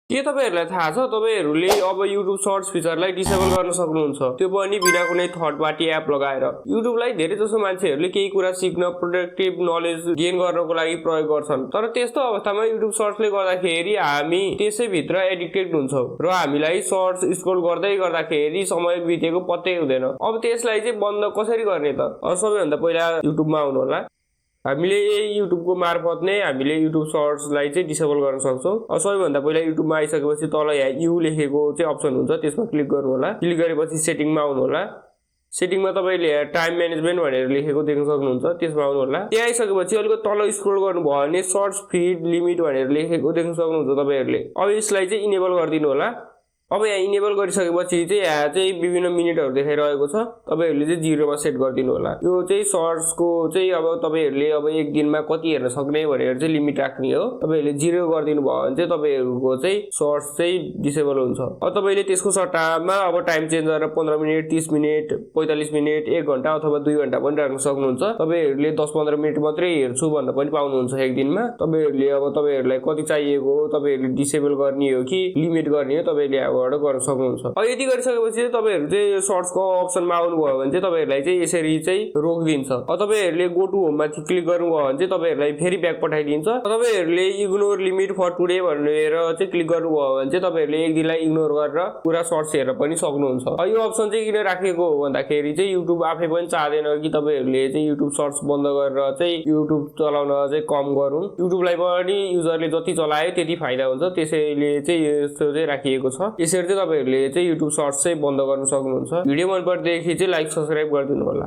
के तपाईहरुलाई थाहा छ तपाईहरुले अब YouTube सर्च फिचरलाई डिसेबल गर्न सक्नुहुन्छ त्यो पनि बिना कुनै थर्ड पार्टी एप लगाएर YouTubeलाई धेरै जसो मान्छेहरुले केही कुरा सिक्न प्रोडक्टिभ नलेज गेन गर्नको लागि प्रयोग गर्छन् तर त्यस्तो अवस्थामा YouTube सर्चले गर्दाखेरि हामी त्यसै भित्र एडिक्टेड हुन्छौं र हामीलाई सर्च स्क्रोल गर्दै गर्दाखेरि समय बितेको पत्तै हुँदैन अब त्यसलाई चाहिँ बन्द कसरी गर्ने त सबैभन्दा पहिला YouTube मा आउनु होला हामीले YouTube को मार्फत नै हामीले YouTube सर्चलाई चाहिँ डिसेबल गर्न सक्छौं सबैभन्दा पहिला YouTube मा आइसकेपछि तल यहाँ यु लेखेको चाहिँ अप्सन हुन्छ त्यसमा क्लिक गर्नु होला क्लिक गरेपछि सेटिङ मा आउनु होला सेटिङ मा तपाईले टाइम म्यानेजमेन्ट भनेर लेखेको देख्न सक्नुहुन्छ त्यसमा आउनु होला त्यहाँ आइसकेपछि अलिकति तल स्क्रोल गर्नुभयो भने सर्च फिड लिमिट भनेर लेखेको देख्न सक्नुहुन्छ तपाईहरुले अब यसलाई चाहिँ इनेबल गरिदिनु होला अब यहाँ इनेबल गरिसकेपछि चाहिँ यहाँ चाहिँ विभिन्न मिनेटहरु देखाइरहेको छ तपाईहरुले चाहिँ 0 मा सेट गरिदिनु होला यो चाहिँ सर्चको चाहिँ अब तपाईहरुले अब एक दिनमा कति हेर्न सक्ने भनेर चाहिँ लिमिट राख्ने हो तपाईहरुले 0 गरिदिनु भयो भने चाहिँ तपाईहरुको चाहिँ सर्च चाहिँ डिसेबल हुन्छ अब तपाईले त्यसको सट्टामा अब टाइम चेन्ज गरेर 15 मिनेट 30 मिनेट 45 मिनेट 1 घण्टा अथवा 2 घण्टा पनि राख्न सक्नुहुन्छ तपाईहरुले 10-15 मिनेट मात्रै हेर्छु भन्न पनि पाउनुहुन्छ एक दिनमा तपाईहरुले अब तपाईहरुलाई कति चाहिएको हो तपाईहरुले डिसेबल गर्ने हो कि लिमिट गर्ने हो तपाईले गर्न सक्नुहुन्छ अब यति गरिसकेपछि तपाईहरु चाहिँ सर्चको अप्सनमा आउनुभयो भने चाहिँ तपाईहरुलाई चाहिँ यसरी चाहिँ रोकिदिन्छ अब तपाईहरुले गो टु होम माथि क्लिक गर्नुभयो भने चाहिँ तपाईहरुलाई फेरि ब्याक पठाइदिन्छ तपाईहरुले इग्नोर लिमिट फर टुडे भनेर चाहिँ क्लिक गर्नुभयो भने चाहिँ तपाईहरुले एक दिनलाई इग्नोर गरेर पुरा सर्च हेर्न पनि सक्नुहुन्छ अब यो अप्सन चाहिँ किन राखेको हो भन्दाखेरि चाहिँ YouTube आफै पनि चाहदैन कि तपाईहरुले चाहिँ YouTube सर्च बन्द गरेर चाहिँ YouTube चलाउन चाहिँ कम गरौँ YouTubeलाई पनि युजरले जति चलायो त्यति फाइदा हुन्छ त्यसैले चाहिँ यस्तो चाहिँ राखिएको छ यसरी चाहिँ तपाईहरुले चाहिँ YouTube सर्च चाहिँ बन्द गर्न सक्नुहुन्छ भिडियो मन पर्दैदेखि चाहिँ लाइक सब्स्क्राइब गरिदिनु होला